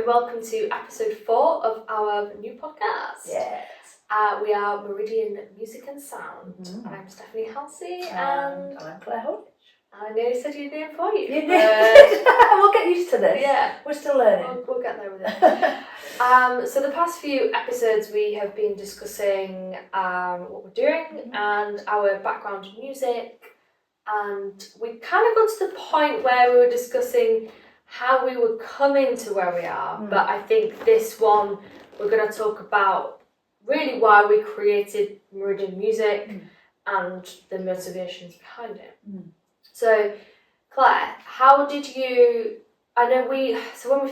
welcome to episode 4 of our new podcast. Yes. We are Meridian Music Sound. Mm-hmm. I'm Stephanie Halsey and I'm Claire Holdich. I nearly said your name for you. You did. We'll get used to this. Yeah. We're still learning. We'll get there with it. So the past few episodes we have been discussing what we're doing and our background in music, and we kind of got to the point where we were discussing how we were coming to where we are, but I think this one we're going to talk about really why we created Meridian Music and the motivations behind it. So Claire, how did you, when we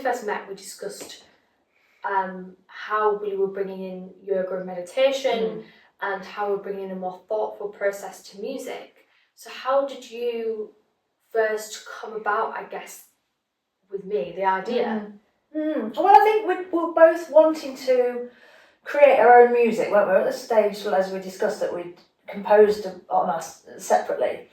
first met we discussed how we were bringing in yoga and meditation and how we're bringing in a more thoughtful process to music. So how did you first come about, I guess, with me, the idea? Well, I think we're both wanting to create our own music, weren't we? At the stage, as we discussed, that we composed on us separately,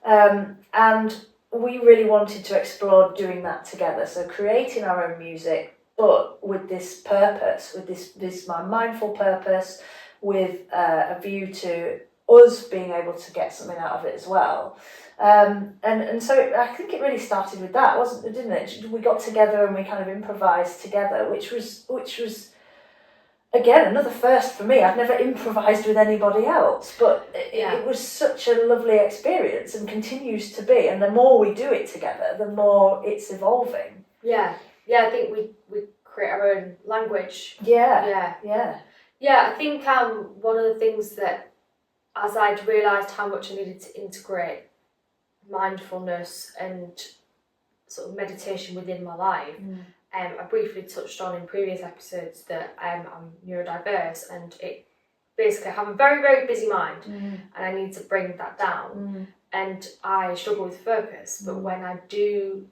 and we really wanted to explore doing that together. So creating our own music, but with this purpose, with this mindful purpose, with a view to us being able to get something out of it as well. And so I think it really started with that, didn't it? We got together and we kind of improvised together, which was again another first for me. I've never improvised with anybody else, but it was such a lovely experience and continues to be. And the more we do it together, the more it's evolving. Yeah, I think we create our own language. Yeah. I think one of the things that, as I'd realised how much I needed to integrate mindfulness and sort of meditation within my life, I briefly touched on in previous episodes that I'm neurodiverse, and it basically I have a very, very busy mind and I need to bring that down, and I struggle with focus, but when I do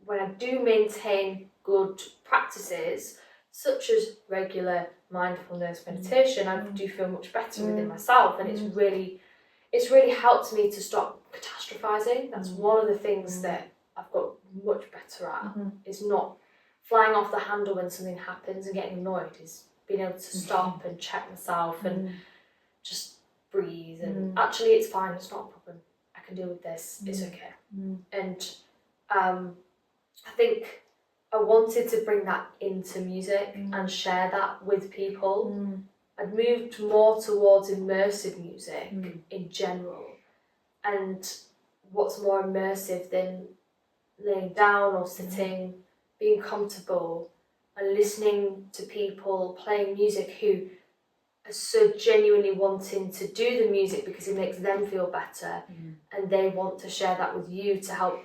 maintain good practices such as regular mindfulness meditation, I do feel much better within myself, and it's really helped me to stop catastrophizing. That's one of the things that I've got much better at, is not flying off the handle when something happens and getting annoyed, is being able to stop and check myself and just breathe and actually it's fine, it's not a problem, I can deal with this, it's okay. And I think I wanted to bring that into music and share that with people. I'd moved more towards immersive music in general, and what's more immersive than laying down or sitting, being comfortable and listening to people playing music who are so genuinely wanting to do the music because it makes them feel better, and they want to share that with you to help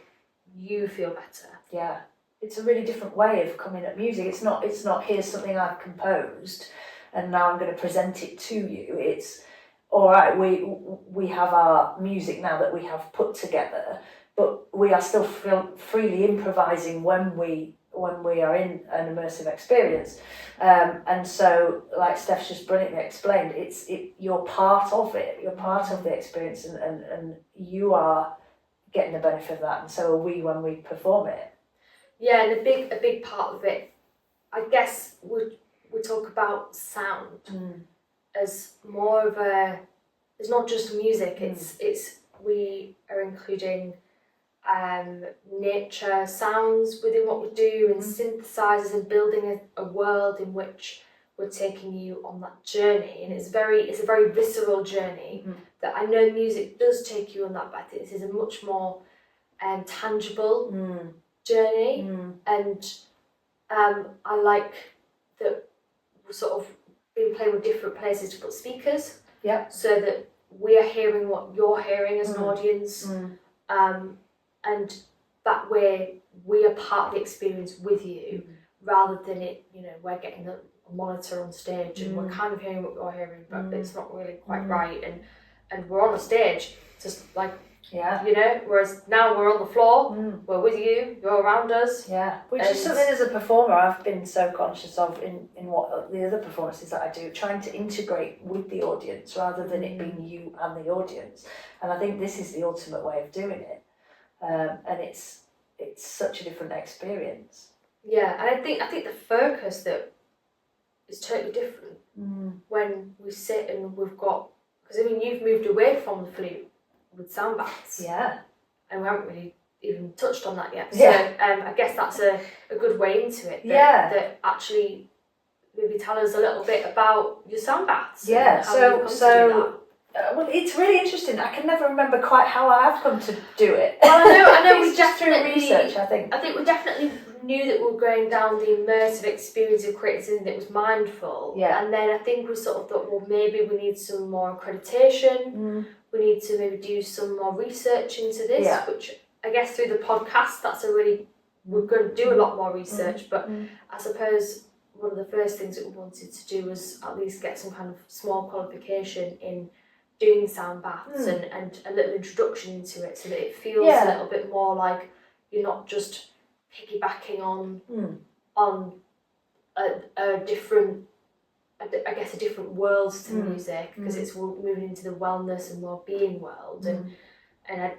you feel better. Yeah. It's a really different way of coming at music. It's not here's something I've composed and now I'm going to present it to you. It's all right, we have our music now that we have put together, but we are still freely improvising when we are in an immersive experience. And so, like Steph's just brilliantly explained, you're part of it. You're part of the experience, and you are getting the benefit of that, and so are we when we perform it. Yeah, and a big part of it, I guess, we talk about sound as more of it's not just music. It's we are including nature sounds within what we do, and synthesizers, and building a world in which we're taking you on that journey. And it's a very visceral journey that I know music does take you on that, but this is a much more tangible journey, and I like that we've sort of been playing with different places to put speakers, so that we are hearing what you're hearing as an audience, and that way we are part of the experience with you, rather than it, we're getting a monitor on stage and we're kind of hearing what you're hearing, but it's not really quite right, and we're on a stage just like, whereas now we're on the floor, we're with you, you're around us. Yeah, which is something as a performer I've been so conscious of in what the other performances that I do, trying to integrate with the audience rather than it being you and the audience. And I think this is the ultimate way of doing it. And it's such a different experience. Yeah, and I think the focus that is totally different when we sit and we've got, because I mean you've moved away from the flute with sound baths. Yeah. And we haven't really even touched on that yet. Yeah. So I guess that's a good way into it. That actually maybe tell us a little bit about your sound baths. Yeah. And how you come to do that. Well, it's really interesting. I can never remember quite how I have come to do it. Well, I know we just through definitely research. I think we definitely knew that we were going down the immersive experience of creating something that was mindful. Yeah. And then I think we sort of thought, well, maybe we need some more accreditation. We need to maybe do some more research into this, which I guess through the podcast, we're going to do a lot more research. But I suppose one of the first things that we wanted to do was at least get some kind of small qualification in doing sound baths and a little introduction into it, so that it feels a little bit more like you're not just piggybacking on a different, I guess, a different world to music, because it's moving into the wellness and well-being world, and I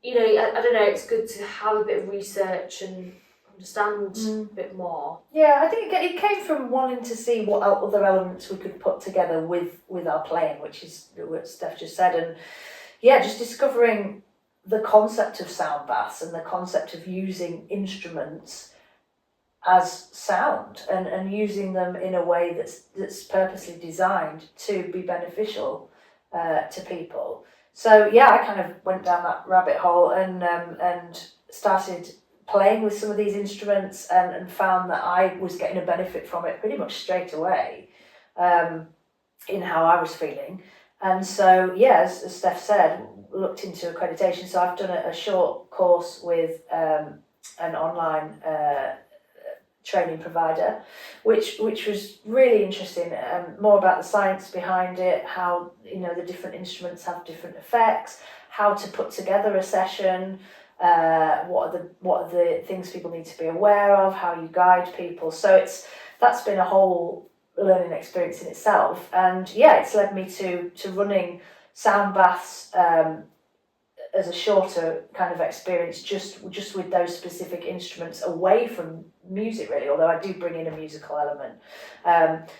don't know, it's good to have a bit of research and understand a bit more. Yeah, I think it came from wanting to see what other elements we could put together with our playing, which is what Steph just said, and just discovering the concept of sound baths and the concept of using instruments as sound and using them in a way that's purposely designed to be beneficial to people. So I kind of went down that rabbit hole and started playing with some of these instruments and found that I was getting a benefit from it pretty much straight away in how I was feeling. And so, as Steph said, looked into accreditation. So I've done a short course with an online training provider, which was really interesting, more about the science behind it, how the different instruments have different effects, how to put together a session, what are the things people need to be aware of, how you guide people. So that's been a whole learning experience in itself, and it's led me to running sound baths as a shorter kind of experience, just with those specific instruments, away from music really, although I do bring in a musical element.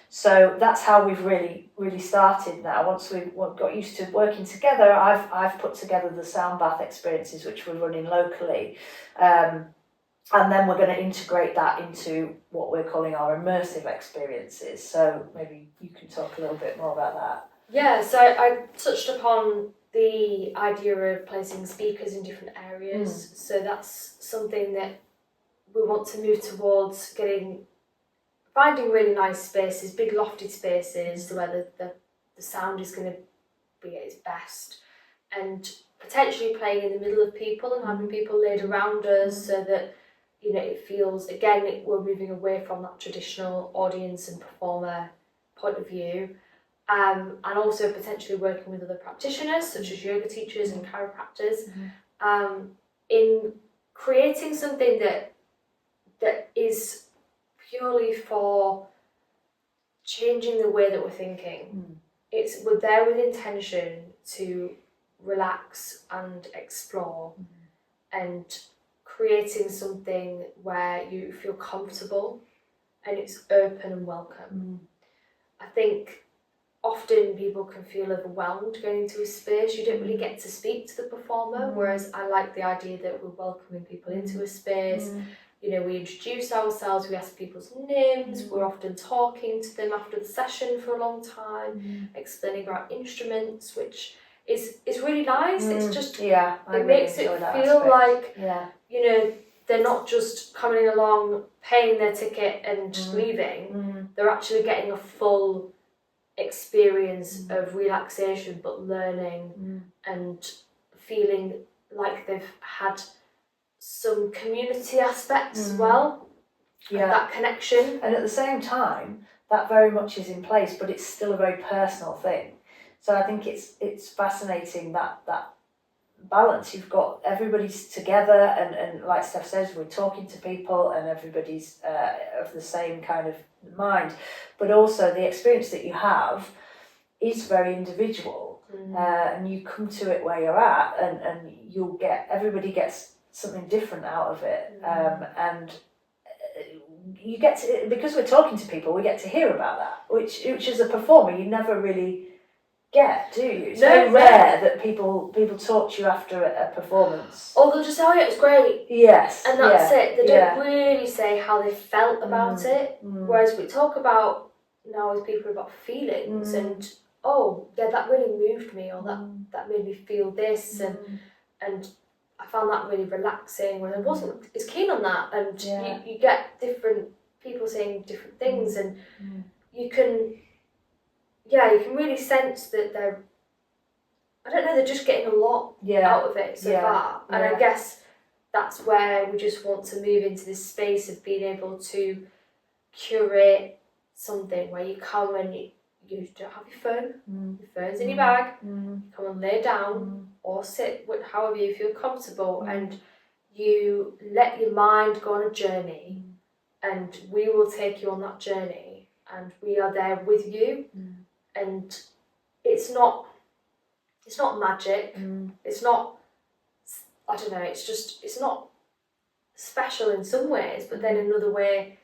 So that's how we've really started now. Once we got used to working together, I've put together the sound bath experiences, which we're running locally, and then we're going to integrate that into what we're calling our immersive experiences. So maybe you can talk a little bit more about that. Yeah, so I touched upon the idea of placing speakers in different areas. So that's something that we want to move towards, finding really nice spaces, big lofted spaces, where the sound is going to be at its best, and potentially playing in the middle of people and having people laid around us, so that it feels, again, we're moving away from that traditional audience and performer point of view. And also potentially working with other practitioners, such as yoga teachers and chiropractors, in creating something that is purely for changing the way that we're thinking. We're there with intention to relax and explore, and creating something where you feel comfortable and it's open and welcome. I think often people can feel overwhelmed going into a space. You don't really get to speak to the performer, whereas I like the idea that we're welcoming people into a space. We introduce ourselves, we ask people's names, we're often talking to them after the session for a long time, explaining our instruments, which is really nice. It's just, it makes it feel like, they're not just coming along, paying their ticket and leaving. They're actually getting a full experience of relaxation, but learning and feeling like they've had some community aspects as well, that connection. And at the same time, that very much is in place, but it's still a very personal thing. So I think it's fascinating that balance. You've got everybody's together, and like Steph says, we're talking to people, and everybody's of the same kind of mind, but also the experience that you have is very individual, and you come to it where you're at, and everybody gets something different out of it, and you get to, because we're talking to people, we get to hear about that, which as a performer you never really get, do you? It's very rare that people talk to you after a performance. Or they'll just say, oh yeah, it was great. Yes. And that's it. They don't really say how they felt about it. Whereas we talk about now with people about feelings and, oh, yeah, that really moved me, or that made me feel this, and I found that really relaxing, when I wasn't as keen on that. And you get different people saying different things, and you can really sense that they're just getting a lot out of it so far. And I guess that's where we just want to move into this space of being able to curate something where you come and you don't have your phone, your phone's in your bag, you come and lay down or sit however you feel comfortable, and you let your mind go on a journey, and we will take you on that journey, and we are there with you. And it's not magic, it's not, I don't know, it's not special in some ways, but then another way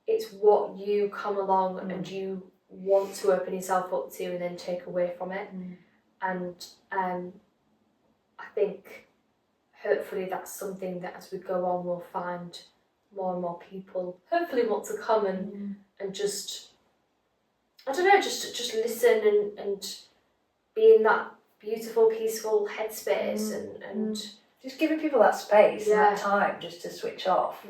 it's what you come along and you want to open yourself up to and then take away from it. And I think hopefully that's something that as we go on we'll find more and more people hopefully want to come and just, I don't know, just listen and be in that beautiful, peaceful headspace and just giving people that space and that time just to switch off.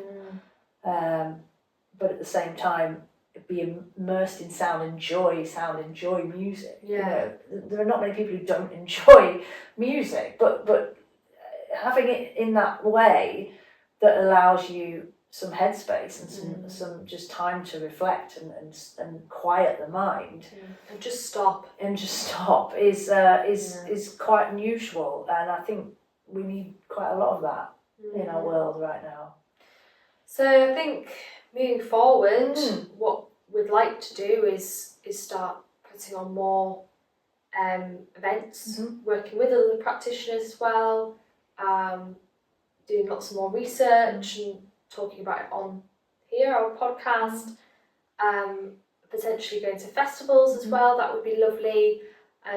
But at the same time, be immersed in sound, enjoy music. You know, there are not many people who don't enjoy music, but having it in that way that allows you some headspace and some just time to reflect and quiet the mind and just stop is quite unusual, and I think we need quite a lot of that in our world right now. So I think moving forward, what we'd like to do is start putting on more events, working with other practitioners as well, doing lots more research and talking about it on here, our podcast, potentially going to festivals as well. That would be lovely,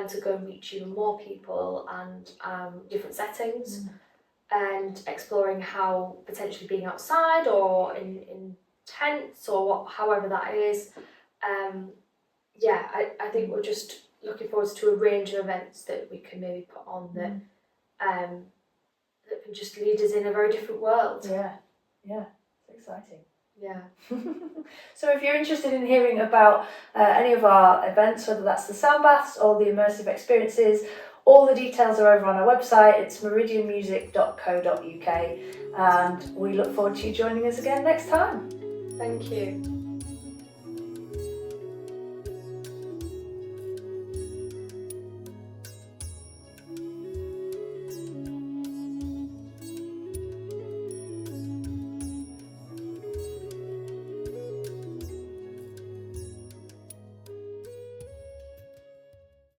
to go and reach even more people and different settings, and exploring how potentially being outside or in tents or however that is. I think we're just looking forward to a range of events that we can maybe put on that that can just lead us in a very different world. It's exciting. So if you're interested in hearing about any of our events, whether that's the sound baths or the immersive experiences, all the details are over on our website. It's meridianmusic.co.uk, and we look forward to you joining us again next time. Thank you.